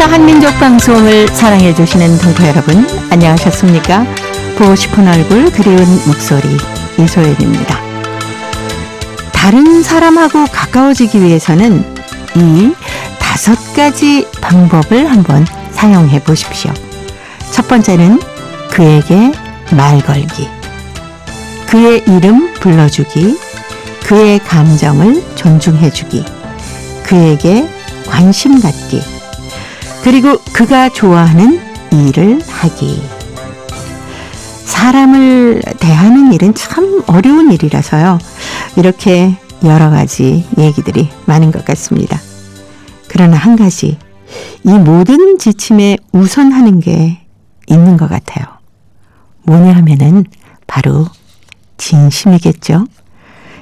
한민족 방송을 사랑해 주시는 동포 여러분, 안녕하셨습니까? 보고 싶은 얼굴, 그리운 목소리, 이소연입니다. 다른 사람하고 가까워지기 위해서는 이 5가지 방법을 한번 사용해 보십시오. 첫 번째는 그에게 말 걸기, 그의 이름 불러주기, 그의 감정을 존중해 주기, 그에게 관심 갖기, 그리고 그가 좋아하는 일을 하기. 사람을 대하는 일은 참 어려운 일이라서요. 이렇게 여러 가지 얘기들이 많은 것 같습니다. 그러나 한 가지, 이 모든 지침에 우선하는 게 있는 것 같아요. 뭐냐 하면은 바로 진심이겠죠.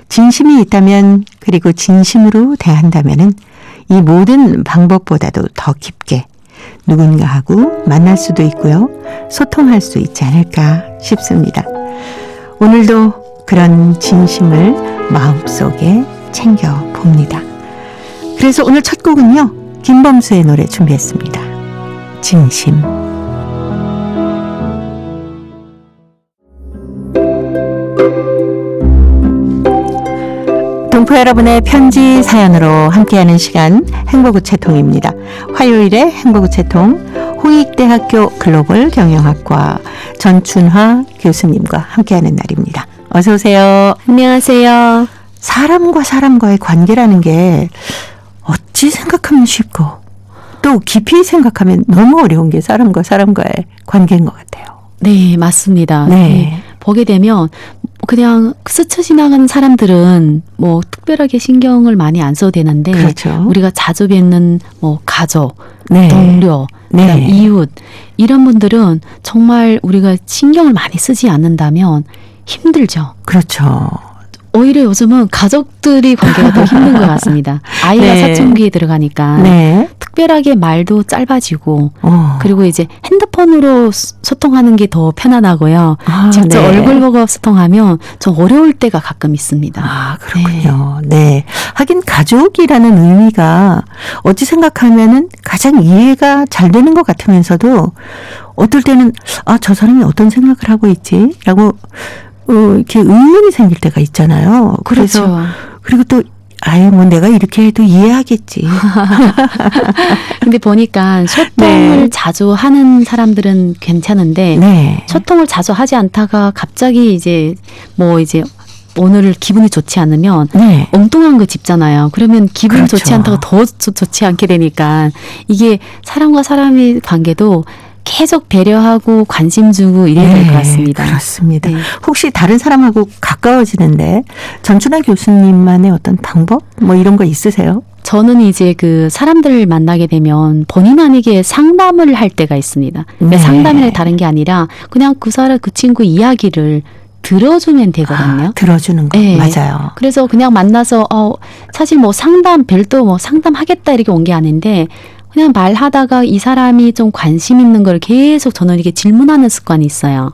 진심이 있다면, 그리고 진심으로 대한다면은 이 모든 방법보다도 더 깊게 누군가하고 만날 수도 있고요. 소통할 수 있지 않을까 싶습니다. 오늘도 그런 진심을 마음속에 챙겨봅니다. 그래서 오늘 첫 곡은요, 김범수의 노래 준비했습니다. 진심. 동포 여러분의 편지 사연으로 함께하는 시간, 행복우체통입니다. 화요일에 행복우체통, 홍익대학교 글로벌 경영학과 전춘화 교수님과 함께하는 날입니다. 어서 오세요. 안녕하세요. 사람과 사람과의 관계라는 게 어찌 생각하면 쉽고 또 깊이 생각하면 너무 어려운 게 사람과 사람과의 관계인 것 같아요. 네, 맞습니다. 네. 보게 되면 그냥 스쳐 지나가는 사람들은 뭐 특별하게 신경을 많이 안 써도 되는데, 그렇죠. 우리가 자주 뵙는 뭐 가족, 네. 동료, 네. 이웃, 이런 분들은 정말 우리가 신경을 많이 쓰지 않는다면 힘들죠. 그렇죠. 오히려 요즘은 가족들이 관계가 더 힘든 것 같습니다. 아이가 네. 사춘기에 들어가니까 네. 특별하게 말도 짧아지고, 그리고 그리고 이제 핸드폰으로 소통하는 게 더 편안하고요. 직접 네. 얼굴 보고 소통하면 좀 어려울 때가 가끔 있습니다. 아, 그렇군요. 네. 하긴 가족이라는 의미가 어찌 생각하면은 가장 이해가 잘 되는 것 같으면서도 어떨 때는 저 사람이 어떤 생각을 하고 있지? 라고 이렇게 의문이 생길 때가 있잖아요. 그래서 그렇죠. 그리고 또 뭐 내가 이렇게 해도 이해하겠지. 근데 보니까 소통을 네. 자주 하는 사람들은 괜찮은데, 네. 소통을 자주 하지 않다가 갑자기 이제 오늘 기분이 좋지 않으면 네. 엉뚱한 거 짚잖아요. 그러면 기분이 그렇죠. 좋지 않다가 더 좋지 않게 되니까, 이게 사람과 사람의 관계도 계속 배려하고 관심 주고 이래야 될 것 같습니다. 그렇습니다. 네. 혹시 다른 사람하고 가까워지는데 전춘하 교수님만의 어떤 방법? 뭐 이런 거 있으세요? 저는 이제 그 사람들을 만나게 되면 본의 아니게 상담을 할 때가 있습니다. 그러니까 네. 상담이라 다른 게 아니라 그냥 그 친구 이야기를 들어주면 되거든요. 들어주는 거. 네. 맞아요. 그래서 그냥 만나서 사실 뭐 별도 뭐 상담하겠다 이렇게 온 게 아닌데, 그냥 말하다가 이 사람이 좀 관심 있는 걸 계속 저는 이렇게 질문하는 습관이 있어요.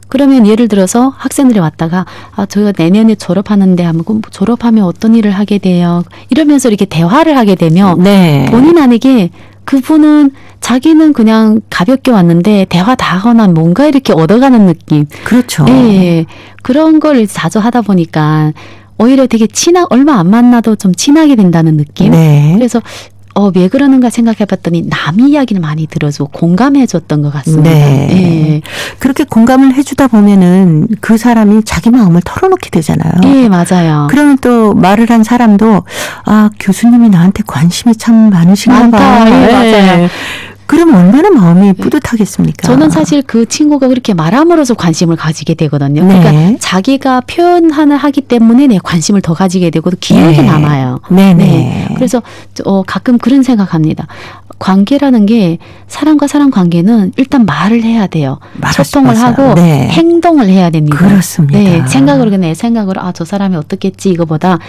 그러면 예를 들어서 학생들이 왔다가 저희가 내년에 졸업하는데 하면 그럼 졸업하면 어떤 일을 하게 돼요? 이러면서 이렇게 대화를 하게 되면 네. 본인 아니게 그분은 자기는 그냥 가볍게 왔는데 대화 다 하거나 뭔가 이렇게 얻어가는 느낌. 그렇죠. 네, 그런 걸 자주 하다 보니까 오히려 되게 얼마 안 만나도 좀 친하게 된다는 느낌. 네. 그래서 왜 그러는가 생각해봤더니 남 이야기를 많이 들어주고 공감해줬던 것 같습니다. 네. 네. 그렇게 공감을 해주다 보면은 그 사람이 자기 마음을 털어놓게 되잖아요. 네, 맞아요. 그러면 또 말을 한 사람도 교수님이 나한테 관심이 참 많으신가 많다. 봐. 네, 맞아요. 그럼 얼마나 마음이 뿌듯하겠습니까? 저는 사실 그 친구가 그렇게 말함으로써 관심을 가지게 되거든요. 네. 그러니까 자기가 표현을 하기 때문에 내 관심을 더 가지게 되고 기억이 네. 남아요. 네네. 네. 그래서 가끔 그런 생각합니다. 관계라는 게, 사람과 사람 관계는 일단 말을 해야 돼요. 소통을 맞아요. 하고 네. 행동을 해야 됩니다. 그렇습니다. 네, 내 생각으로 저 사람이 어떻겠지 이거보다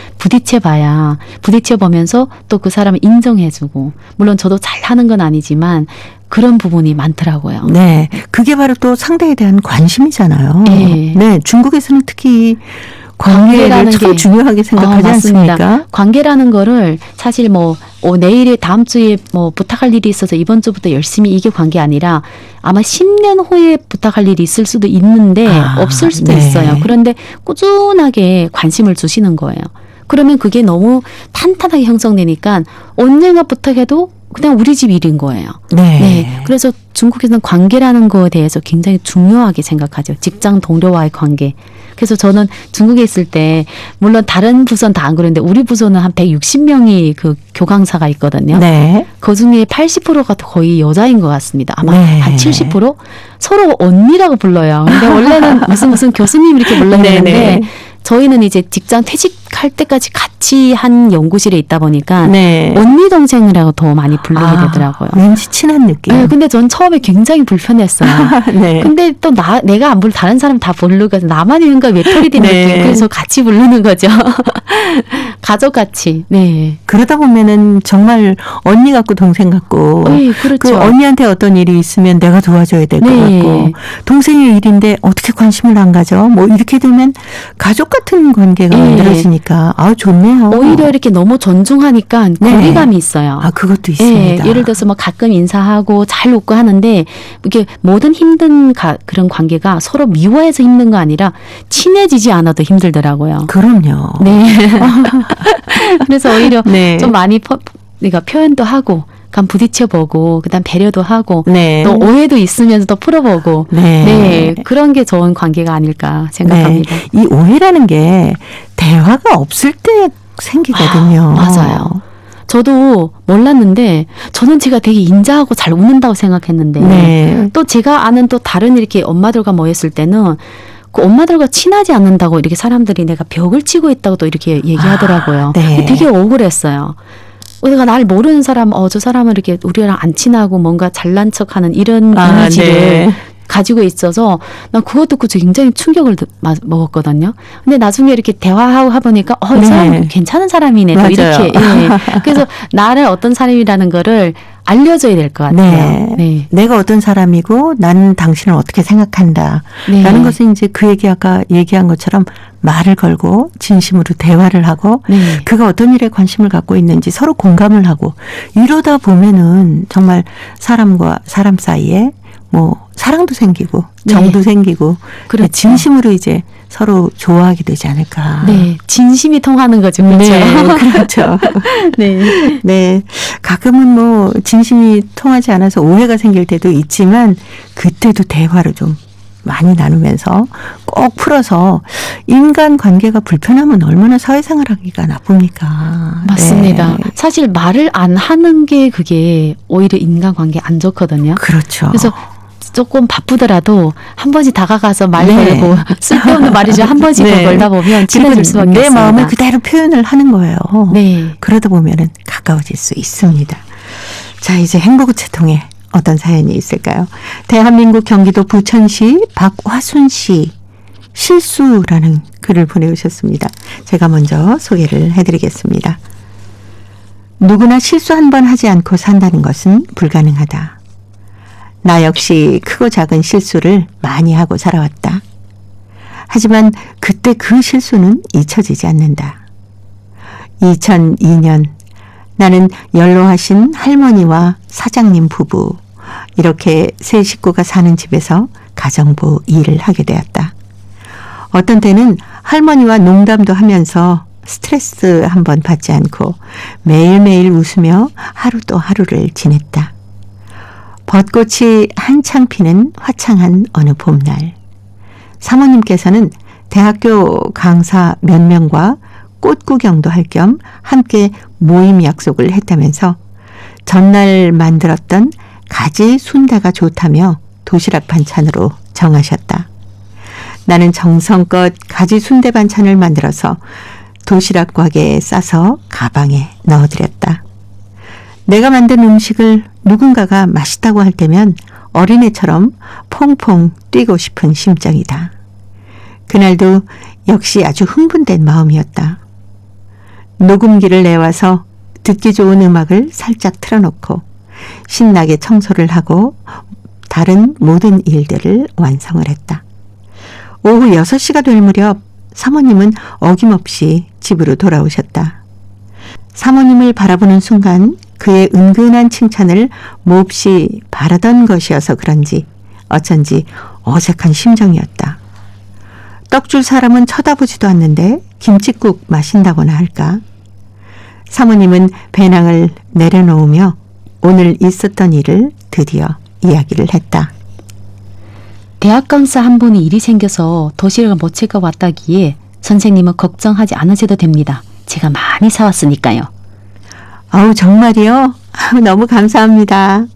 부딪혀보면서 또 그 사람을 인정해주고, 물론 저도 잘하는 건 아니지만 그런 부분이 많더라고요. 네, 그게 바로 또 상대에 대한 관심이잖아요. 네. 네, 중국에서는 특히 관계를 관계라는 참 게 중요하게 생각하지 맞습니다. 않습니까? 관계라는 거를 사실 뭐 내일에 다음 주에 뭐 부탁할 일이 있어서 이번 주부터 열심히 이게 관계 아니라 아마 10년 후에 부탁할 일이 있을 수도 있는데 없을 수도 네. 있어요. 그런데 꾸준하게 관심을 주시는 거예요. 그러면 그게 너무 탄탄하게 형성되니까 언젠가 부탁해도 그냥 우리 집 일인 거예요. 네. 그래서 중국에서는 관계라는 거에 대해서 굉장히 중요하게 생각하죠. 직장 동료와의 관계. 그래서 저는 중국에 있을 때 물론 다른 부서는 다 안 그러는데 우리 부서는 한 160명이 그 교강사가 있거든요. 네. 그중에 80%가 거의 여자인 것 같습니다. 아마 네. 한 70%? 서로 언니라고 불러요. 근데 원래는 무슨 교수님 이렇게 불러야 네, 되는데 네. 저희는 이제 직장 퇴직할 때까지 같이 한 연구실에 있다 보니까 네. 언니 동생이라고 더 많이 부르게 되더라고요. 왠지 친한 느낌. 네, 근데 전 처음에 굉장히 불편했어요. 네. 근데 또 내가 안 부르 다른 사람 다 부르고 나만 뭔가 외톨이 된 네. 느낌. 그래서 같이 부르는 거죠. 가족같이. 네. 그러다 보면은 정말 언니 같고 동생 같고. 네, 그렇죠. 그 언니한테 어떤 일이 있으면 내가 도와줘야 될 것 네. 같고. 동생의 일인데 어떻게 관심을 안 가져? 뭐 이렇게 되면 가족 같은 관계가 네. 만들어지니까 좋네요. 오히려 이렇게 너무 존중하니까 네. 거리감이 있어요. 그것도 있습니다. 예를 들어서 뭐 가끔 인사하고 잘 웃고 하는데 이게 모든 힘든 그런 관계가 서로 미워해서 힘든 거 아니라 친해지지 않아도 힘들더라고요. 그럼요. 네. 그래서 오히려 네. 좀 많이 그러니까 표현도 하고 간 부딪혀보고 그다음 배려도 하고 네. 또 오해도 있으면서 또 풀어보고 네. 그런 게 좋은 관계가 아닐까 생각합니다. 네. 이 오해라는 게 대화가 없을 때 생기거든요. 맞아요. 저도 몰랐는데 저는 제가 되게 인자하고 잘 웃는다고 생각했는데 네. 또 제가 아는 또 다른 이렇게 엄마들과 모였을 때는 그 엄마들과 친하지 않는다고 이렇게 사람들이 내가 벽을 치고 있다고 또 이렇게 얘기하더라고요. 네. 되게 억울했어요. 우리가 날 모르는 사람, 저 사람은 이렇게 우리랑 안 친하고 뭔가 잘난 척하는 이런 이미지를 네. 가지고 있어서 난 그것 듣고 굉장히 충격을 먹었거든요. 근데 나중에 이렇게 대화하고 해보니까 이 네. 사람 괜찮은 사람이네. 또 맞아요. 이렇게. 그래서 나를 어떤 사람이라는 거를 알려줘야 될 것 같아요. 네. 내가 어떤 사람이고 나는 당신을 어떻게 생각한다. 네. 라는 것은 이제 그 아까 얘기한 것처럼 말을 걸고 진심으로 대화를 하고 네. 그가 어떤 일에 관심을 갖고 있는지 서로 공감을 하고 이러다 보면은 정말 사람과 사람 사이에 뭐 사랑도 생기고 정도 생기고 그렇죠. 진심으로 이제 서로 좋아하게 되지 않을까. 네. 진심이 통하는 거죠. 그렇죠. 네, 그렇죠. 네. 네. 가끔은 뭐 진심이 통하지 않아서 오해가 생길 때도 있지만 그때도 대화를 좀 많이 나누면서 꼭 풀어서 인간 관계가 불편하면 얼마나 사회생활하기가 나쁩니까? 맞습니다. 네. 사실 말을 안 하는 게 그게 오히려 인간관계 안 좋거든요. 그렇죠. 그래서 조금 바쁘더라도 한 번씩 다가가서 말 네. 걸고 쓸데없는 말이죠. 한 번씩 더 네. 걸다 보면 친해질 수밖에 내 없습니다. 마음을 그대로 표현을 하는 거예요. 네. 그러다 보면은 가까워질 수 있습니다. 자, 이제 행복우체통에 어떤 사연이 있을까요? 대한민국 경기도 부천시 박화순 씨 실수라는 글을 보내오셨습니다. 제가 먼저 소개를 해드리겠습니다. 누구나 실수 한 번 하지 않고 산다는 것은 불가능하다. 나 역시 크고 작은 실수를 많이 하고 살아왔다. 하지만 그때 그 실수는 잊혀지지 않는다. 2002년 나는 연로하신 할머니와 사장님 부부 이렇게 세 식구가 사는 집에서 가정부 일을 하게 되었다. 어떤 때는 할머니와 농담도 하면서 스트레스 한번 받지 않고 매일매일 웃으며 하루 또 하루를 지냈다. 벚꽃이 한창 피는 화창한 어느 봄날 사모님께서는 대학교 강사 몇 명과 꽃 구경도 할 겸 함께 모임 약속을 했다면서 전날 만들었던 가지 순대가 좋다며 도시락 반찬으로 정하셨다. 나는 정성껏 가지 순대 반찬을 만들어서 도시락 곽에 싸서 가방에 넣어드렸다. 내가 만든 음식을 누군가가 맛있다고 할 때면 어린애처럼 퐁퐁 뛰고 싶은 심정이다. 그날도 역시 아주 흥분된 마음이었다. 녹음기를 내와서 듣기 좋은 음악을 살짝 틀어놓고 신나게 청소를 하고 다른 모든 일들을 완성을 했다. 오후 6시가 될 무렵 사모님은 어김없이 집으로 돌아오셨다. 사모님을 바라보는 순간 그의 은근한 칭찬을 몹시 바라던 것이어서 그런지 어쩐지 어색한 심정이었다. 떡줄 사람은 쳐다보지도 않는데 김칫국 마신다고나 할까? 사모님은 배낭을 내려놓으며 오늘 있었던 일을 드디어 이야기를 했다. 대학 강사 한 분이 일이 생겨서 도시락을 못 챙겨 왔다기에 선생님은 걱정하지 않으셔도 됩니다. 제가 많이 사왔으니까요. 아우 정말이요? 아우, 너무 감사합니다.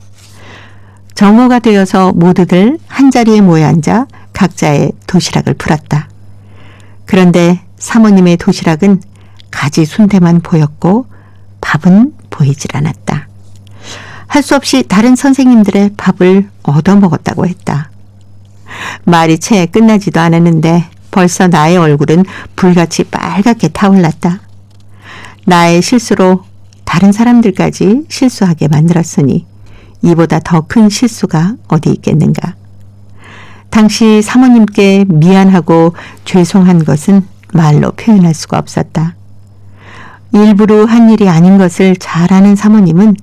정오가 되어서 모두들 한자리에 모여 앉아 각자의 도시락을 풀었다. 그런데 사모님의 도시락은 가지 순대만 보였고 밥은 보이질 않았다. 할 수 없이 다른 선생님들의 밥을 얻어먹었다고 했다. 말이 채 끝나지도 않았는데 벌써 나의 얼굴은 불같이 빨갛게 타올랐다. 나의 실수로 다른 사람들까지 실수하게 만들었으니 이보다 더 큰 실수가 어디 있겠는가. 당시 사모님께 미안하고 죄송한 것은 말로 표현할 수가 없었다. 일부러 한 일이 아닌 것을 잘 아는 사모님은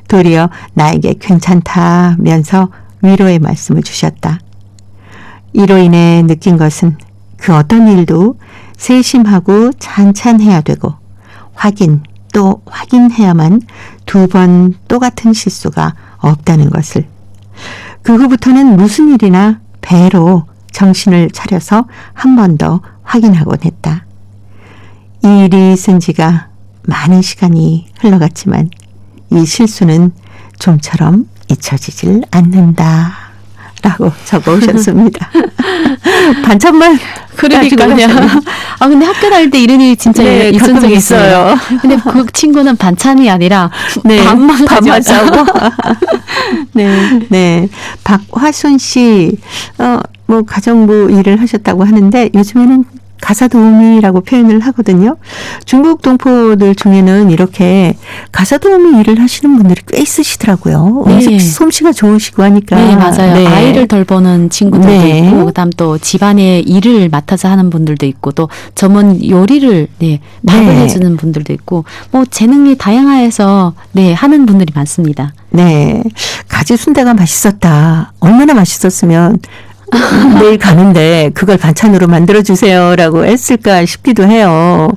도리어 나에게 괜찮다면서 위로의 말씀을 주셨다. 이로 인해 느낀 것은 그 어떤 일도 세심하고 찬찬해야 되고 확인 또 확인해야만 두 번 똑같은 실수가 없다는 것을. 그 후부터는 무슨 일이나 배로 정신을 차려서 한 번 더 확인하곤 했다. 이 일이 있은 지가 많은 시간이 흘러갔지만 이 실수는 좀처럼 잊혀지질 않는다. 라고 적어 오셨습니다. 반찬만 그러니까요. 아 근데 학교 다닐 때 이런 일이 진짜 네, 있은 적이 있어요. 근데 그 친구는 반찬이 아니라 네, 밥만 밥만 가져왔다고. 싸고. 네. 박화순 씨, 뭐 가정부 일을 하셨다고 하는데 요즘에는 가사 도우미라고 표현을 하거든요. 중국 동포들 중에는 이렇게 가사 도우미 일을 하시는 분들이 꽤 있으시더라고요. 네. 솜씨가 좋으시고 하니까. 네, 맞아요. 네. 아이를 돌보는 친구들도 네. 있고, 그다음 또 집안의 일을 맡아서 하는 분들도 있고, 또 전문 요리를 밥을 네. 해주는 분들도 있고, 뭐 재능이 다양해서 하는 분들이 많습니다. 네. 가지 순대가 맛있었다. 얼마나 맛있었으면 내일 가는데 그걸 반찬으로 만들어주세요라고 했을까 싶기도 해요.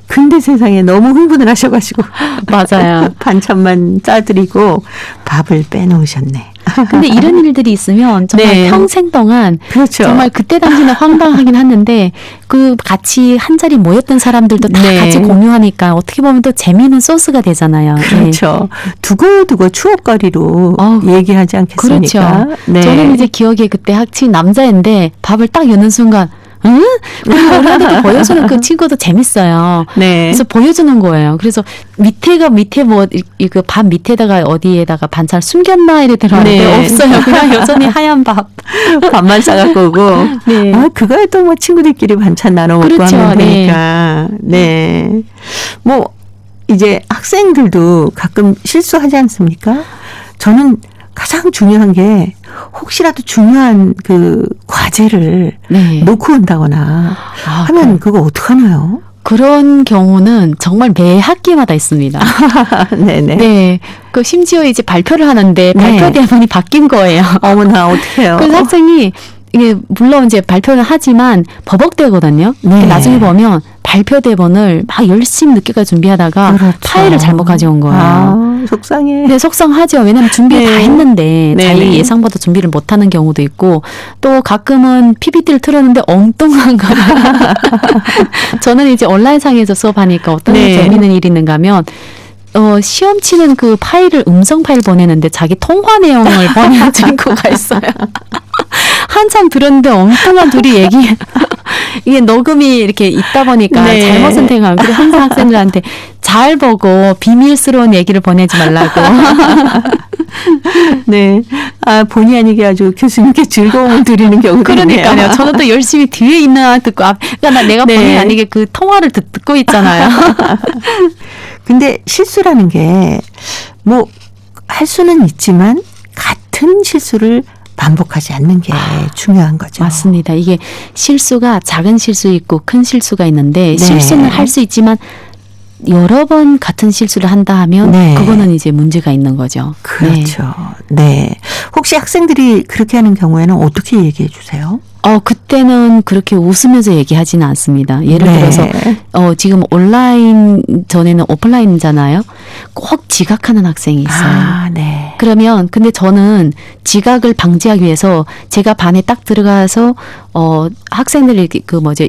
근데 세상에 너무 흥분을 하셔가지고. 맞아요. 반찬만 짜드리고 밥을 빼놓으셨네. 근데 이런 일들이 있으면 정말 네. 평생 동안 그렇죠. 정말 그때 당시는 황당하긴 하는데 그 같이 한 자리 모였던 사람들도 다 네. 같이 공유하니까 어떻게 보면 또 재미있는 소스가 되잖아요. 그렇죠. 두고두고 추억거리로 얘기하지 않겠습니까? 그렇죠. 네. 저는 이제 기억에 그때 학생 남자인데 밥을 딱 여는 순간 응? 그리고 우리한테 보여주는 그 친구도 재밌어요. 네. 그래서 보여주는 거예요. 그래서 밑에 뭐 그 밥 밑에다가 어디에다가 반찬 숨겼나 이래 들어왔는데 네. 없어요. 그냥 여전히 하얀 밥. 밥만 싸갖고 오고. 네. 그거에 또 뭐 친구들끼리 반찬 나눠 먹고 그렇죠. 하면 되니까. 네. 뭐 이제 학생들도 가끔 실수하지 않습니까? 저는 가장 중요한 게 혹시라도 중요한 그 과제를 놓고 온다거나 하면 그거 어떡하나요? 그런 경우는 정말 매 학기마다 있습니다. 네네. 네. 그 심지어 이제 발표를 하는데 발표 대본이 바뀐 거예요. 어머나 어떡해요. 그래서 학생이 이게 물론 이제 발표는 하지만 버벅대거든요. 네. 나중에 보면 발표 대본을 막 열심히 늦게까지 준비하다가 그렇죠. 파일을 잘못 가져온 거예요. 속상해. 네, 속상하죠. 왜냐하면 준비를 다 했는데 네네. 자기 예상보다 준비를 못하는 경우도 있고 또 가끔은 PPT를 틀었는데 엉뚱한 거. 저는 이제 온라인상에서 수업하니까 어떤 재미있는 일이 있는가 하면 시험 치는 그 파일을 음성 파일 보내는데 자기 통화 내용을 보내는 친구가 있어요. 한참 들었는데 엉뚱한 둘이 이게 녹음이 이렇게 있다 보니까 잘못 선택하면 그래서 항상 학생들한테 잘 보고 비밀스러운 얘기를 보내지 말라고. 네. 본의 아니게 아주 교수님께 즐거움을 드리는 경우도 있네요. 그러니까요. 저는 또 열심히 뒤에 있는 듣고 그러니까 내가 본의 아니게 그 통화를 듣고 있잖아요. 근데 실수라는 게 뭐 할 수는 있지만 같은 실수를 반복하지 않는 게 중요한 거죠. 맞습니다. 이게 실수가 작은 실수 있고 큰 실수가 있는데 실수는 할 수 있지만 여러 번 같은 실수를 한다 하면 네. 그거는 이제 문제가 있는 거죠. 그렇죠. 네. 혹시 학생들이 그렇게 하는 경우에는 어떻게 얘기해 주세요? 그때는 그렇게 웃으면서 얘기하지는 않습니다. 예를 네. 들어서 지금 온라인 전에는 오프라인이잖아요. 꼭 지각하는 학생이 있어요. 아, 네. 그러면 근데 저는 지각을 방지하기 위해서 제가 반에 딱 들어가서 학생들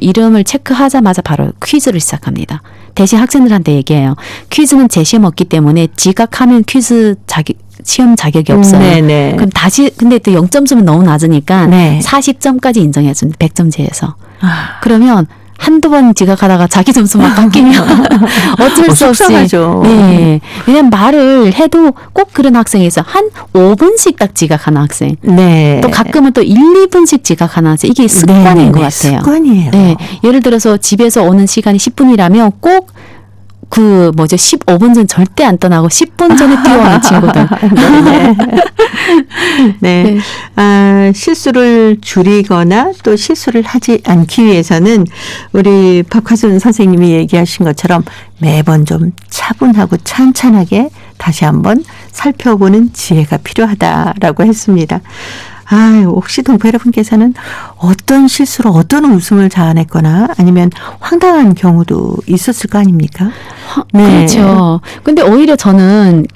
이름을 체크하자마자 바로 퀴즈를 시작합니다. 대신 학생들한테 얘기해요. 퀴즈는 제 시험 없기 때문에 지각하면 시험 자격이 없어요. 네네. 그럼 다시 근데 또 0점수면 너무 낮으니까 네. 40점까지 인정해 줍니다. 100점제에서. 아, 그러면 한두 번 지각하다가 자기 점수만 깎이면 어쩔 수 없이. 속상하죠. 네. 왜냐면 말을 해도 꼭 그런 학생이 있어요. 한 5분씩 딱 지각하는 학생. 네. 또 가끔은 또 1, 2분씩 지각하는 학생. 이게 습관인 네네네. 것 같아요. 습관이에요. 네. 예를 들어서 집에서 오는 시간이 10분이라면 꼭 15분 전 절대 안 떠나고 10분 전에 뛰어오는 친구들. 네네. 네. 네. 실수를 줄이거나 또 실수를 하지 않기 위해서는 우리 박화순 선생님이 얘기하신 것처럼 매번 좀 차분하고 찬찬하게 다시 한번 살펴보는 지혜가 필요하다라고 했습니다. 혹시 동포 여러분께서는 어떤 실수로 어떤 웃음을 자아냈거나 아니면 황당한 경우도 있었을 거 아닙니까? 네. 그렇죠. 근데 오히려 저는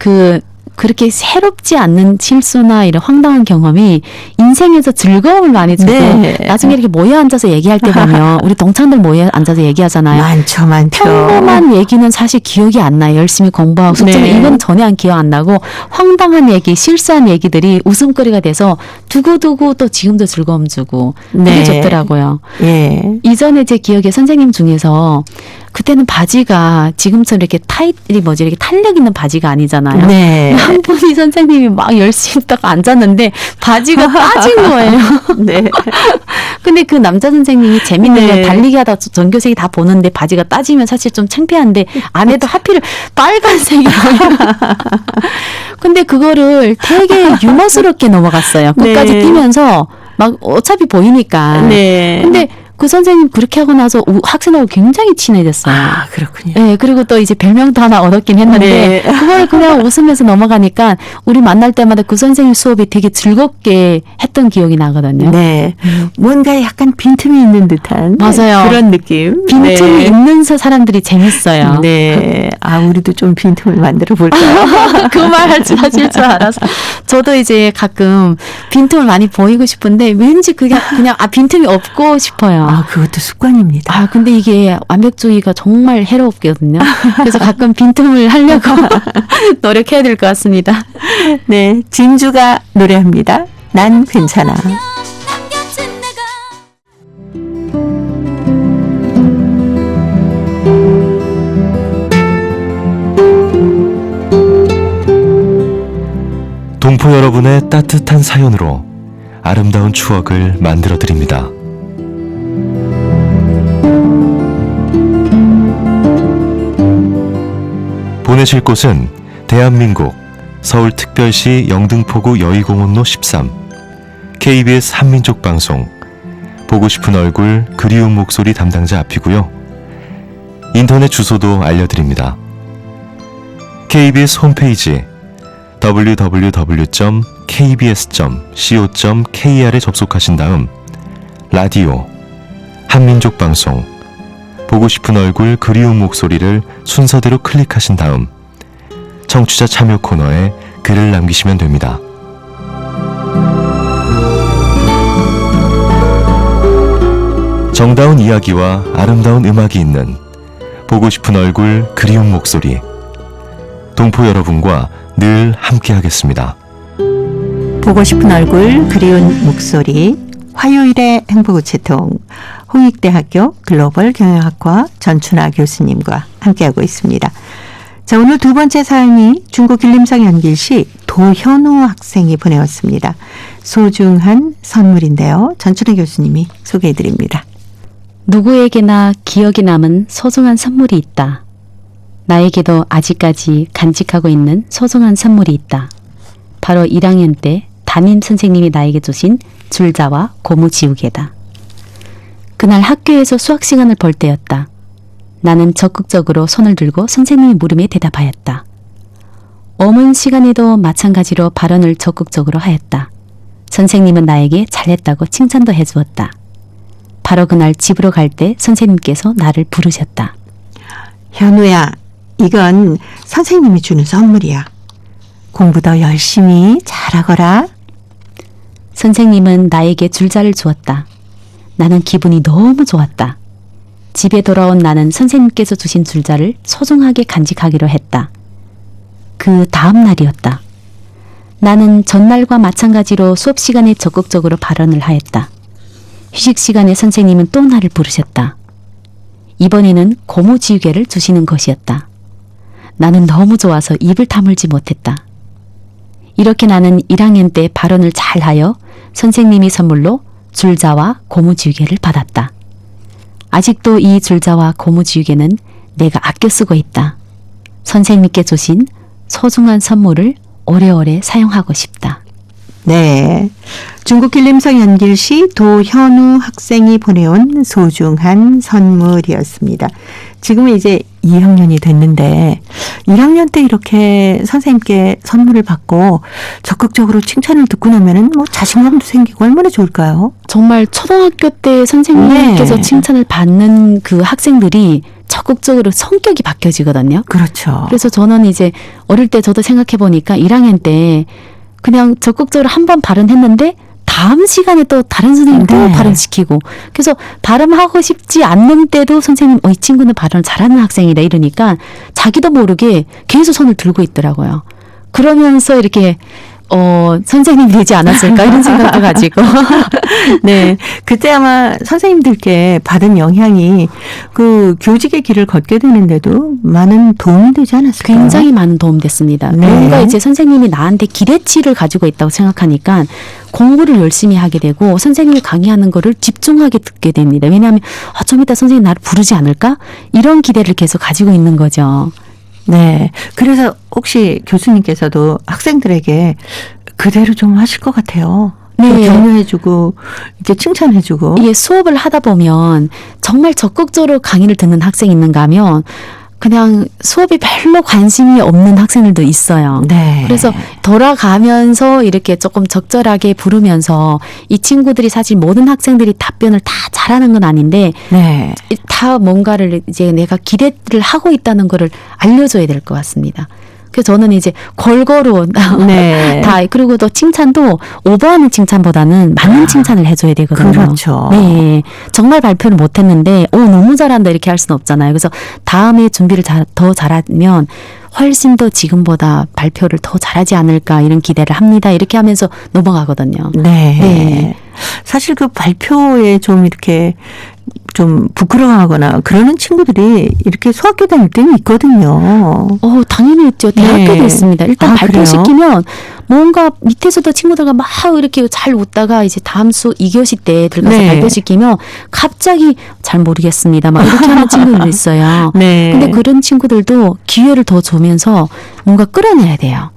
그렇게 새롭지 않는 실수나 이런 황당한 경험이 인생에서 즐거움을 많이 주고 네. 나중에 이렇게 모여 앉아서 얘기할 때 보면 우리 동창들 모여 앉아서 얘기하잖아요. 많죠. 평범한 얘기는 사실 기억이 안 나요. 열심히 공부하고 숙제는 네. 이건 전혀 안 기억 안 나고 황당한 얘기, 실수한 얘기들이 웃음거리가 돼서 두고두고 또 지금도 즐거움 주고 네. 그게 좋더라고요. 예. 이전에 제 기억에 선생님 중에서 그때는 바지가 지금처럼 이렇게 이렇게 탄력 있는 바지가 아니잖아요. 네. 한 분이 선생님이 막 열심히 딱 앉았는데 바지가 빠진 거예요. 네. 근데 그 남자 선생님이 재밌는 네. 게 달리기 하다 전교생이 다 보는데 바지가 따지면 사실 좀 창피한데 안에도 하필 빨간색이에요. 근데 그거를 되게 유머스럽게 넘어갔어요. 끝까지 네. 뛰면서 막 어차피 보이니까. 네. 근데 그 선생님 그렇게 하고 나서 학생하고 굉장히 친해졌어요. 그렇군요. 네, 그리고 또 이제 별명도 하나 얻었긴 했는데 네. 그걸 그냥 웃으면서 넘어가니까 우리 만날 때마다 그 선생님 수업이 되게 즐겁게 했던 기억이 나거든요. 네. 뭔가 약간 빈틈이 있는 듯한 맞아요. 그런 느낌. 빈틈이 네. 있는 사람들이 재밌어요. 네. 우리도 좀 빈틈을 만들어 볼까요? 그 말 하실 줄 알아서. 저도 이제 가끔 빈틈을 많이 보이고 싶은데 왠지 그냥 빈틈이 없고 싶어요. 그것도 습관입니다. 근데 이게 완벽주의가 정말 해롭거든요. 그래서 가끔 빈틈을 하려고 노력해야 될 것 같습니다. 네. 진주가 노래합니다. 난 괜찮아. 동포 여러분의 따뜻한 사연으로 아름다운 추억을 만들어 드립니다. 보내실 곳은 대한민국 서울특별시 영등포구 여의공원로 13 KBS 한민족방송 보고 싶은 얼굴 그리운 목소리 담당자 앞이고요. 인터넷 주소도 알려드립니다. KBS 홈페이지 www.kbs.co.kr에 접속하신 다음 라디오 한민족방송 보고 싶은 얼굴 그리운 목소리를 순서대로 클릭하신 다음 청취자 참여 코너에 글을 남기시면 됩니다. 정다운 이야기와 아름다운 음악이 있는 보고 싶은 얼굴 그리운 목소리 동포 여러분과 늘 함께하겠습니다. 보고 싶은 얼굴 그리운 목소리 화요일의 행복우체통 홍익대학교 글로벌 경영학과 전춘아 교수님과 함께하고 있습니다. 자, 오늘 두 번째 사연이 중국 길림성 연길시 도현우 학생이 보내왔습니다. 소중한 선물인데요. 전춘아 교수님이 소개해드립니다. 누구에게나 기억에 남은 소중한 선물이 있다. 나에게도 아직까지 간직하고 있는 소중한 선물이 있다. 바로 1학년 때 담임 선생님이 나에게 주신 줄자와 고무 지우개다. 그날 학교에서 수학 시간을 볼 때였다. 나는 적극적으로 손을 들고 선생님의 물음에 대답하였다. 머문 시간에도 마찬가지로 발언을 적극적으로 하였다. 선생님은 나에게 잘했다고 칭찬도 해주었다. 바로 그날 집으로 갈 때 선생님께서 나를 부르셨다. 현우야, 이건 선생님이 주는 선물이야. 공부 더 열심히 잘하거라. 선생님은 나에게 줄자를 주었다. 나는 기분이 너무 좋았다. 집에 돌아온 나는 선생님께서 주신 줄자를 소중하게 간직하기로 했다. 그 다음 날이었다. 나는 전날과 마찬가지로 수업 시간에 적극적으로 발언을 하였다. 휴식 시간에 선생님은 또 나를 부르셨다. 이번에는 고무지우개를 주시는 것이었다. 나는 너무 좋아서 입을 다물지 못했다. 이렇게 나는 1학년 때 발언을 잘하여 선생님이 선물로 줄자와 고무지우개를 받았다. 아직도 이 줄자와 고무지우개는 내가 아껴 쓰고 있다. 선생님께 주신 소중한 선물을 오래오래 사용하고 싶다. 네. 중국 길림성 연길시 도현우 학생이 보내온 소중한 선물이었습니다. 지금은 이제 2학년이 됐는데 1학년 때 이렇게 선생님께 선물을 받고 적극적으로 칭찬을 듣고 나면은 뭐 자신감도 생기고 얼마나 좋을까요? 정말 초등학교 때 선생님께서 네. 칭찬을 받는 그 학생들이 적극적으로 성격이 바뀌어지거든요. 그렇죠. 그래서 저는 이제 어릴 때 저도 생각해 보니까 1학년 때 그냥 적극적으로 한 번 발언했는데 다음 시간에 또 다른 선생님 또 네. 발언시키고 그래서 발언하고 싶지 않는 때도 선생님 이 친구는 발언 잘하는 학생이다 이러니까 자기도 모르게 계속 손을 들고 있더라고요. 그러면서 이렇게 선생님이 되지 않았을까 이런 생각도 가지고 네. 그때 아마 선생님들께 받은 영향이 그 교직의 길을 걷게 되는데도 많은 도움이 되지 않았을까요? 굉장히 많은 도움 됐습니다. 네. 뭔가 이제 선생님이 나한테 기대치를 가지고 있다고 생각하니까 공부를 열심히 하게 되고 선생님이 강의하는 거를 집중하게 듣게 됩니다. 왜냐하면 좀 이따 선생님 나를 부르지 않을까? 이런 기대를 계속 가지고 있는 거죠. 네. 그래서 혹시 교수님께서도 학생들에게 그대로 좀 하실 것 같아요. 네. 또 격려해주고 이제 칭찬해주고. 이게 수업을 하다 보면 정말 적극적으로 강의를 듣는 학생이 있는가 하면 그냥 수업에 별로 관심이 없는 학생들도 있어요. 네. 그래서 돌아가면서 이렇게 조금 적절하게 부르면서 이 친구들이 사실 모든 학생들이 답변을 다 잘하는 건 아닌데 네. 다 뭔가를 이제 내가 기대를 하고 있다는 거를 알려줘야 될 것 같습니다. 그래서 저는 이제 골고루 네. 다 그리고 또 칭찬도 오버하는 칭찬보다는 맞는 칭찬을 해줘야 되거든요. 그렇죠. 네, 정말 발표를 못했는데 너무 잘한다 이렇게 할 수는 없잖아요. 그래서 다음에 준비를 더 잘하면 훨씬 더 지금보다 발표를 더 잘하지 않을까 이런 기대를 합니다. 이렇게 하면서 넘어가거든요. 네. 네. 사실 그 발표에 좀 이렇게 좀 부끄러워하거나 그러는 친구들이 이렇게 수학교 다닐 때는 있거든요. 당연히 있죠. 대학교도 네. 있습니다. 일단 아, 발표시키면 뭔가 밑에서도 친구들과 막 이렇게 잘 웃다가 이제 다음 수 2교시 때 들어가서 네. 발표시키면 갑자기 잘 모르겠습니다. 막 이렇게 하는 친구들도 있어요. 네. 근데 그런 친구들도 기회를 더 주면서 뭔가 끌어내야 돼요.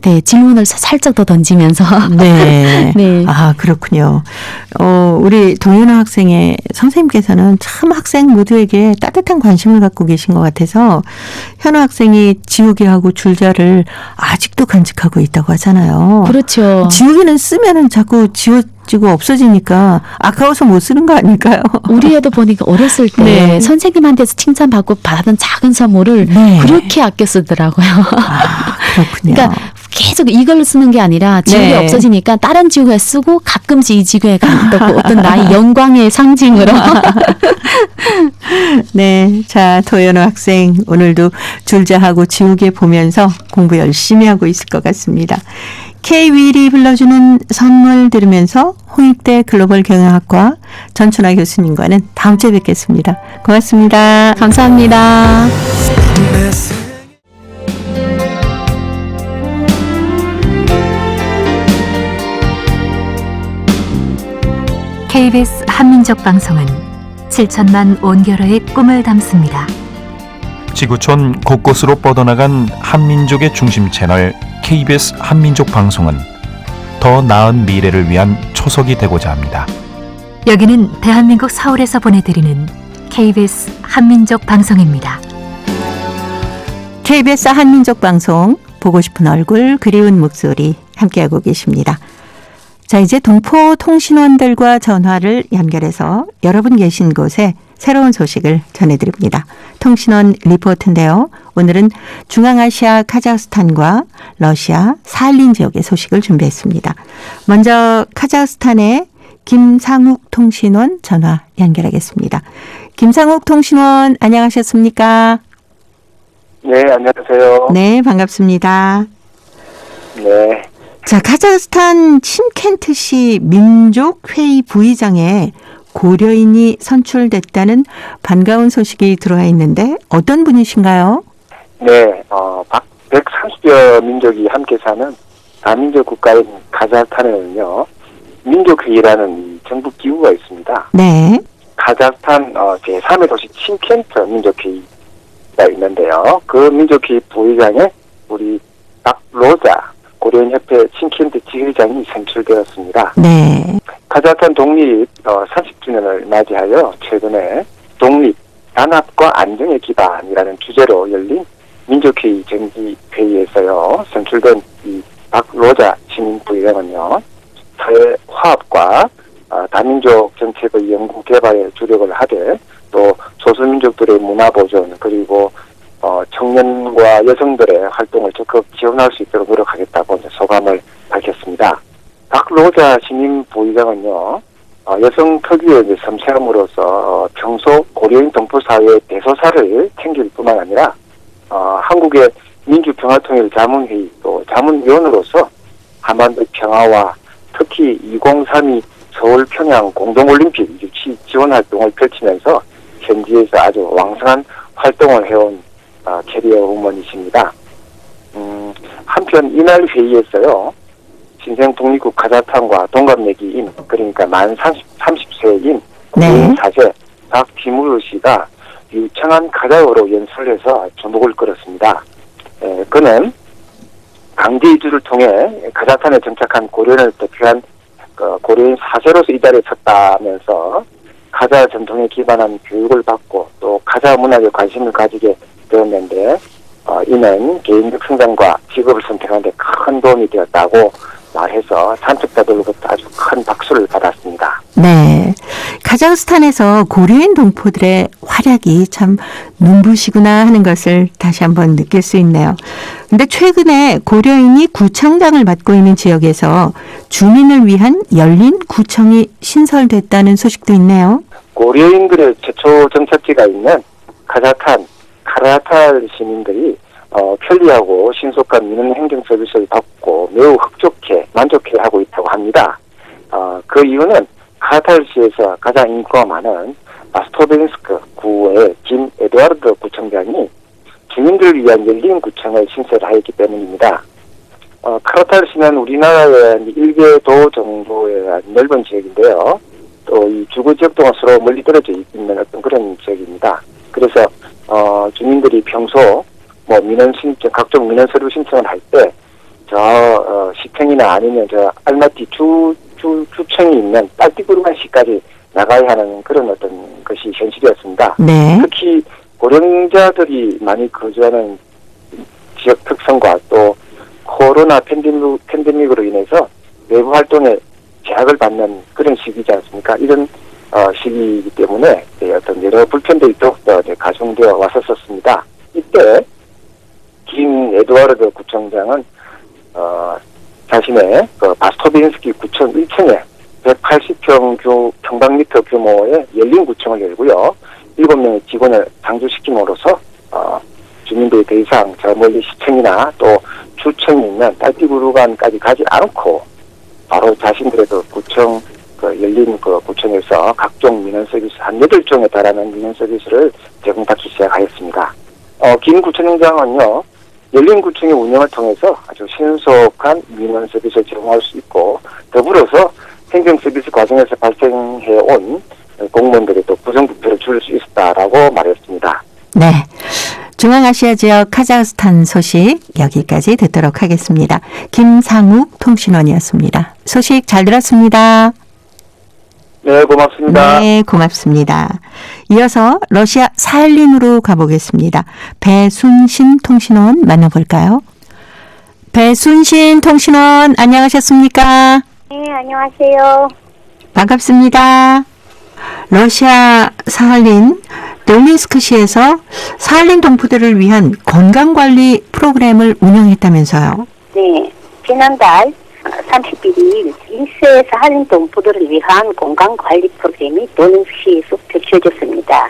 네, 질문을 살짝 더 던지면서. 네. 네. 아, 그렇군요. 우리 동현아 학생의 선생님께서는 참 학생 모두에게 따뜻한 관심을 갖고 계신 것 같아서 현우 학생이 지우개하고 줄자를 아직도 간직하고 있다고 하잖아요. 그렇죠. 지우개는 쓰면은 자꾸 지워지고 없어지니까 아까워서 못 쓰는 거 아닐까요? 우리 애도 보니까 어렸을 때 네. 선생님한테서 칭찬받고 받은 작은 선물을 네. 그렇게 아껴 쓰더라고요. 아, 그렇군요. 그러니까 계속 이걸로 쓰는 게 아니라 지우개 네. 없어지니까 다른 지우개 쓰고 가끔씩 이 지우개 갖고 어떤 나의 영광의 상징으로. 네. 자, 도현우 학생 오늘도 줄자하고 지우개 보면서 공부 열심히 하고 있을 것 같습니다. K-윌이 불러주는 선물 들으면서 홍익대 글로벌 경영학과 전춘아 교수님과는 다음 주에 뵙겠습니다. 고맙습니다. 감사합니다. KBS 한민족 방송은 7천만 온결의 꿈을 담습니다. 지구촌 곳곳으로 뻗어나간 한민족의 중심 채널 KBS 한민족 방송은 더 나은 미래를 위한 초석이 되고자 합니다. 여기는 대한민국 서울에서 보내드리는 KBS 한민족 방송입니다. KBS 한민족 방송 보고 싶은 얼굴 그리운 목소리 함께하고 계십니다. 자, 이제 동포 통신원들과 전화를 연결해서 여러분 계신 곳에 새로운 소식을 전해드립니다. 통신원 리포트인데요. 오늘은 중앙아시아 카자흐스탄과 러시아 사할린 지역의 소식을 준비했습니다. 먼저 카자흐스탄의 김상욱 통신원 전화 연결하겠습니다. 김상욱 통신원 안녕하셨습니까? 네, 안녕하세요. 네, 반갑습니다. 네. 자, 카자흐스탄 침켄트시 민족회의 부의장에 고려인이 선출됐다는 반가운 소식이 들어와 있는데 어떤 분이신가요? 네, 130여 민족이 함께 사는 다민족 국가인 카자흐스탄에는요, 민족회의라는 정부 기구가 있습니다. 네. 카자흐스탄 제3의 도시 침켄트 민족회의가 있는데요. 그 민족회의 부의장에 우리 박로자 고려인협회 침켄트 지회장이 선출되었습니다. 네. 카자흐스탄 독립 30주년을 맞이하여 최근에 독립, 단합과 안정의 기반이라는 주제로 열린 민족회의 정기회의에서요, 선출된 이 박로자 시민부의장은요, 사회 화합과 다민족 정책의 연구 개발에 주력을 하되 또 소수민족들의 문화 보존 그리고 청년과 여성들의 활동을 적극 지원할 수 있도록 노력하겠다고 소감을 밝혔습니다. 박로자 시민 부의장은요, 여성 특유의 섬세함으로써 평소 고려인 동포 사회의 대소사를 챙길 뿐만 아니라 한국의 민주평화통일 자문회의 또 자문위원으로서 한반도 평화와 특히 2032 서울 평양 공동올림픽 유치 지원 활동을 펼치면서 현지에서 아주 왕성한 활동을 해온 캐리어 우먼이십니다. 한편 이날 회의에서요, 신생 독립국 카자흐스탄과 동갑내기인 그러니까 만 30세인 네. 사제 박기무르 씨가 유창한 카자흐로 연설해서 주목을 끌었습니다. 그는 강제 이주를 통해 카자흐스탄에 정착한 고려인을 대표한 고려인 사제로서 이 자리에 섰다면서 카자흐 전통에 기반한 교육을 받고 또 카자흐 문화에 관심을 가지게 되었는데 이는 개인적 성장과 직업을 선택하는 데 큰 도움이 되었다고 말해서 참석자들로부터 아주 큰 박수를 받았습니다. 네. 카자흐스탄에서 고려인 동포들의 활약이 참 눈부시구나 하는 것을 다시 한번 느낄 수 있네요. 근데 최근에 고려인이 구청장을 맡고 있는 지역에서 주민을 위한 열린 구청이 신설됐다는 소식도 있네요. 고려인들의 최초 정착지가 있는 카자흐스탄 카라탈 시민들이 편리하고 신속한 민원 행정 서비스를 받고 매우 흡족해 만족해 하고 있다고 합니다. 그 이유는 카라탈시에서 가장 인구가 많은 바스토벤스크 구의 김 에드와르드 구청장이 주민들을 위한 열린 구청을 신설하였기 때문입니다. 카라탈시는 우리나라의 1개 도 정도의 넓은 지역인데요. 또 이 주거 지역도가 서로 멀리 떨어져 있는 어떤 그런 지역입니다. 그래서 주민들이 평소 민원 신청, 각종 민원 서류 신청을 할 때 시청이나 아니면 알마티 주청이 있는 빨띠구르만시까지 나가야 하는 그런 어떤 것이 현실이었습니다. 네. 특히 고령자들이 많이 거주하는 지역 특성과 또 코로나 팬데믹으로 인해서 외부 활동에 제약을 받는 그런 시기지 않습니까? 이런 시기이기 때문에 어떤 여러 불편들이 더욱더 가중되어 왔었습니다. 이때 김 에드와르드 구청장은 자신의 바스토빈스키 구청 1층에 180평방미터 규모의 열린 구청을 열고요. 7명의 직원을 상주시킴으로써 주민들이 더 이상 저 멀리 시청이나 또 주청이 있는 딸띠구르간까지 가지 않고 바로 자신들의 구청 열린 구청에서 각종 민원 서비스 한 8종에 달하는 민원 서비스를 제공받기 시작하였습니다. 김 구청장은요, 열린 구청의 운영을 통해서 아주 신속한 민원 서비스를 제공할 수 있고 더불어서 행정 서비스 과정에서 발생해온 공무원들의 또 부정부패를 줄일 수 있었다라고 말했습니다. 네. 중앙아시아 지역 카자흐스탄 소식 여기까지 듣도록 하겠습니다. 김상욱 통신원이었습니다. 소식 잘 들었습니다. 네, 고맙습니다. 네, 고맙습니다. 이어서 러시아 사할린으로 가보겠습니다. 배순신 통신원 만나볼까요? 배순신 통신원 안녕하셨습니까? 네, 안녕하세요. 반갑습니다. 러시아 사할린 놀린스크시에서 사할린 동포들을 위한 건강관리 프로그램을 운영했다면서요. 네, 지난달 31일 1세 사할린 동포들을 위한 건강관리 프로그램이 놀린스크시에서 펼쳐졌습니다.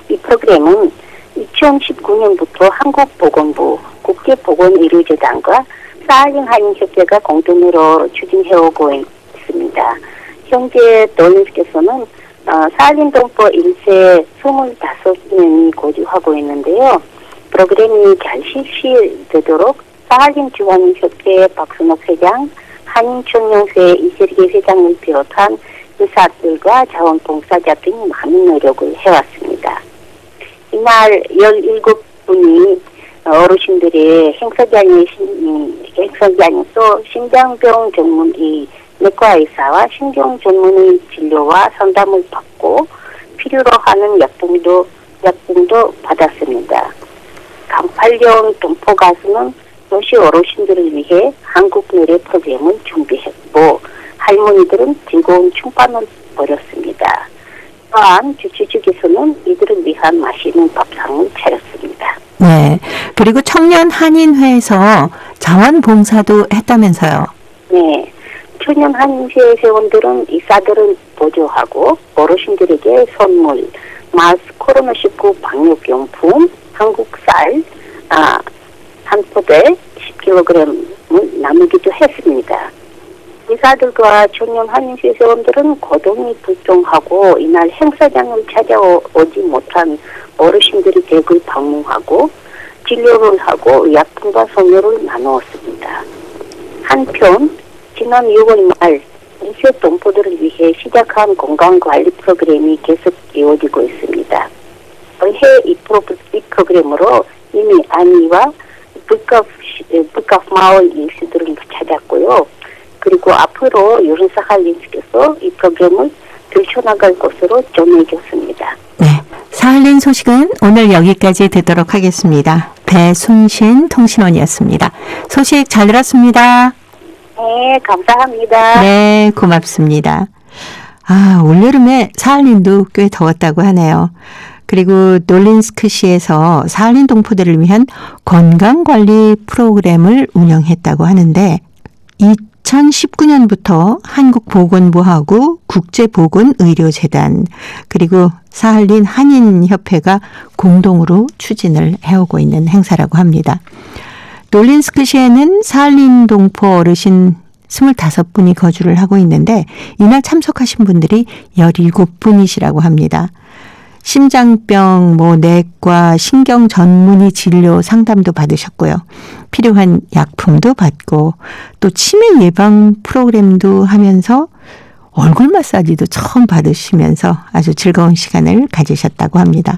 이 프로그램은 2019년부터 한국보건부, 국제보건의료재단과 사할린 한인협회가 공동으로 추진해오고 있습니다. 현재 놀린스크에서는 사할린 동포 1세 25명이 거주하고 있는데요. 프로그램이 잘 실시되도록 사할린 주한인협회 박순옥 회장, 한인청년회 이세리 회장을 비롯한 의사들과 자원봉사자 등이 많은 노력을 해왔습니다. 이날 17분이 어르신들의 행사장에서 심장병 전문의 내과의사와 신경 전문의 진료와 상담을 받고 필요로 하는 약품도 받았습니다. 강팔령 동포 가수는 도시 어르신들을 위해 한국 노래 프로그램을 준비했고 할머니들은 즐거운 춤판을 벌였습니다. 또한 주최 측에서는 이들을 위한 맛있는 밥상을 차렸습니다. 네. 그리고 청년 한인회에서 자원봉사도 했다면서요. 네. 청년 한인회 회원들은 의사들을 보조하고 어르신들에게 선물, 마스크, 코로나19 방역용품, 한국 쌀, 한 포대 10kg을 나누기도 했습니다. 의사들과 청년 한인회 회원들은 거동이 불통하고 이날 행사장을 찾아오지 못한 어르신들이 댁을 방문하고 진료를 하고 의약품과 선물을 나누었습니다. 한편 지난 6월 말 1세 동포들을 위해 시작한 건강관리 프로그램이 계속 이어지고 있습니다. 올해 이 프로그램으로 이미 안이와 북af 마을 일시들을 찾았고요. 그리고 앞으로 요른사할린스께서 이 프로그램을 펼쳐나갈 것으로 전해졌습니다. 네. 사할린 소식은 오늘 여기까지 듣도록 하겠습니다. 배순신 통신원이었습니다. 소식 잘 들었습니다. 네, 감사합니다. 네, 고맙습니다. 올여름에 사할린도 꽤 더웠다고 하네요. 그리고 놀린스크시에서 사할린 동포들을 위한 건강관리 프로그램을 운영했다고 하는데 2019년부터 한국보건부하고 국제보건의료재단 그리고 사할린 한인협회가 공동으로 추진을 해오고 있는 행사라고 합니다. 놀린스크시에는 사할린 동포 어르신 25분이 거주를 하고 있는데 이날 참석하신 분들이 17분이시라고 합니다. 심장병, 내과, 신경 전문의 진료 상담도 받으셨고요. 필요한 약품도 받고 또 치매 예방 프로그램도 하면서 얼굴 마사지도 처음 받으시면서 아주 즐거운 시간을 가지셨다고 합니다.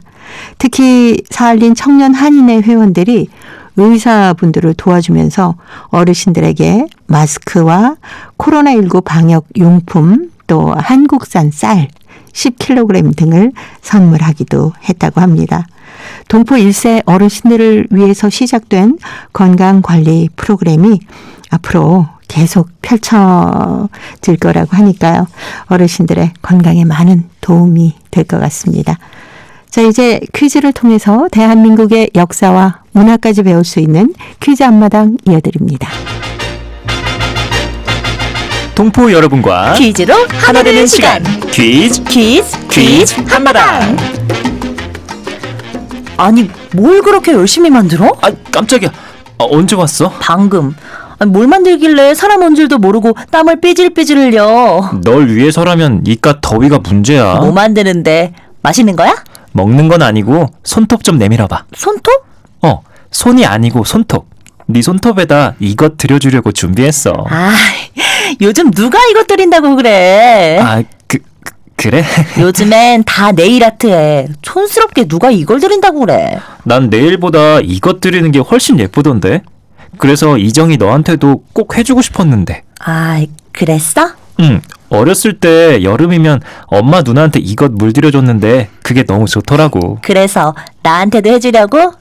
특히 사할린 청년 한인회 회원들이 의사분들을 도와주면서 어르신들에게 마스크와 코로나19 방역 용품 또 한국산 쌀 10kg 등을 선물하기도 했다고 합니다. 동포 1세 어르신들을 위해서 시작된 건강관리 프로그램이 앞으로 계속 펼쳐질 거라고 하니까요. 어르신들의 건강에 많은 도움이 될 것 같습니다. 자, 이제 퀴즈를 통해서 대한민국의 역사와 문화까지 배울 수 있는 퀴즈 앞마당 이어드립니다. 동포 여러분과 퀴즈로 하나 되는 시간. 퀴즈 한마당. 아니, 뭘 그렇게 열심히 만들어? 깜짝이야. 언제 왔어? 방금. 아니, 뭘 만들길래 사람 원줄도 모르고 땀을 삐질삐질 흘려. 널 위해서라면 이깟 더위가 문제야. 뭐 만드는데? 맛있는 거야? 먹는 건 아니고 손톱 좀 내밀어봐. 손톱? 손이 아니고 손톱. 네 손톱에다 이것 들여주려고 준비했어. 요즘 누가 이것 드린다고 그래? 그래? 요즘엔 다 네일 아트해. 촌스럽게 누가 이걸 드린다고 그래? 난 네일보다 이것 드리는 게 훨씬 예쁘던데. 그래서 이정이 너한테도 꼭 해주고 싶었는데. 그랬어? 응. 어렸을 때 여름이면 엄마 누나한테 이것 물들여줬는데 그게 너무 좋더라고. 그래서 나한테도 해주려고?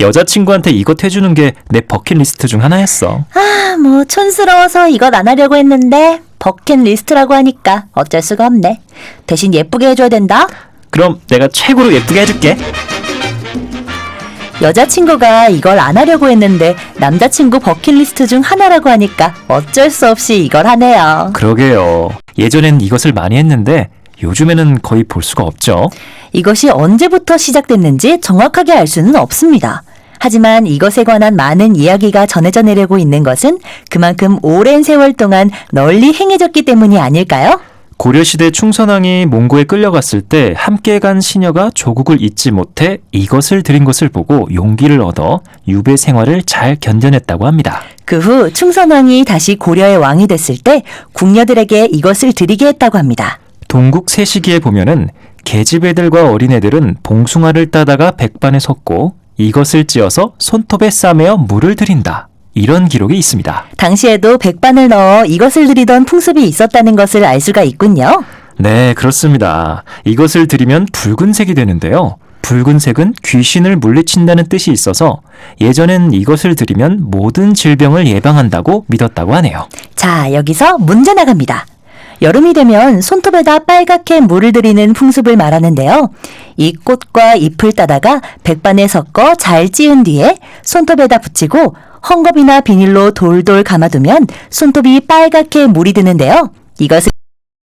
여자친구한테 이것 해주는 게 내 버킷리스트 중 하나였어. 아, 뭐 촌스러워서 이것 안 하려고 했는데 버킷리스트라고 하니까 어쩔 수가 없네. 대신 예쁘게 해줘야 된다. 그럼 내가 최고로 예쁘게 해줄게. 여자친구가 이걸 안 하려고 했는데 남자친구 버킷리스트 중 하나라고 하니까 어쩔 수 없이 이걸 하네요. 그러게요. 예전엔 이것을 많이 했는데 요즘에는 거의 볼 수가 없죠. 이것이 언제부터 시작됐는지 정확하게 알 수는 없습니다. 하지만 이것에 관한 많은 이야기가 전해져 내려고 있는 것은 그만큼 오랜 세월 동안 널리 행해졌기 때문이 아닐까요? 고려시대 충선왕이 몽고에 끌려갔을 때 함께 간 시녀가 조국을 잊지 못해 이것을 드린 것을 보고 용기를 얻어 유배 생활을 잘 견뎌냈다고 합니다. 그 후 충선왕이 다시 고려의 왕이 됐을 때 궁녀들에게 이것을 드리게 했다고 합니다. 동국 세시기에 보면은 계집애들과 어린애들은 봉숭아를 따다가 백반에 섰고 이것을 찧어서 손톱에 싸매어 물을 드린다. 이런 기록이 있습니다. 당시에도 백반을 넣어 이것을 드리던 풍습이 있었다는 것을 알 수가 있군요. 네, 그렇습니다. 이것을 드리면 붉은색이 되는데요. 붉은색은 귀신을 물리친다는 뜻이 있어서 예전엔 이것을 드리면 모든 질병을 예방한다고 믿었다고 하네요. 자, 여기서 문제 나갑니다. 여름이 되면 손톱에다 빨갛게 물을 들이는 풍습을 말하는데요. 이 꽃과 잎을 따다가 백반에 섞어 잘 찧은 뒤에 손톱에다 붙이고 헝겊이나 비닐로 돌돌 감아두면 손톱이 빨갛게 물이 드는데요. 이것을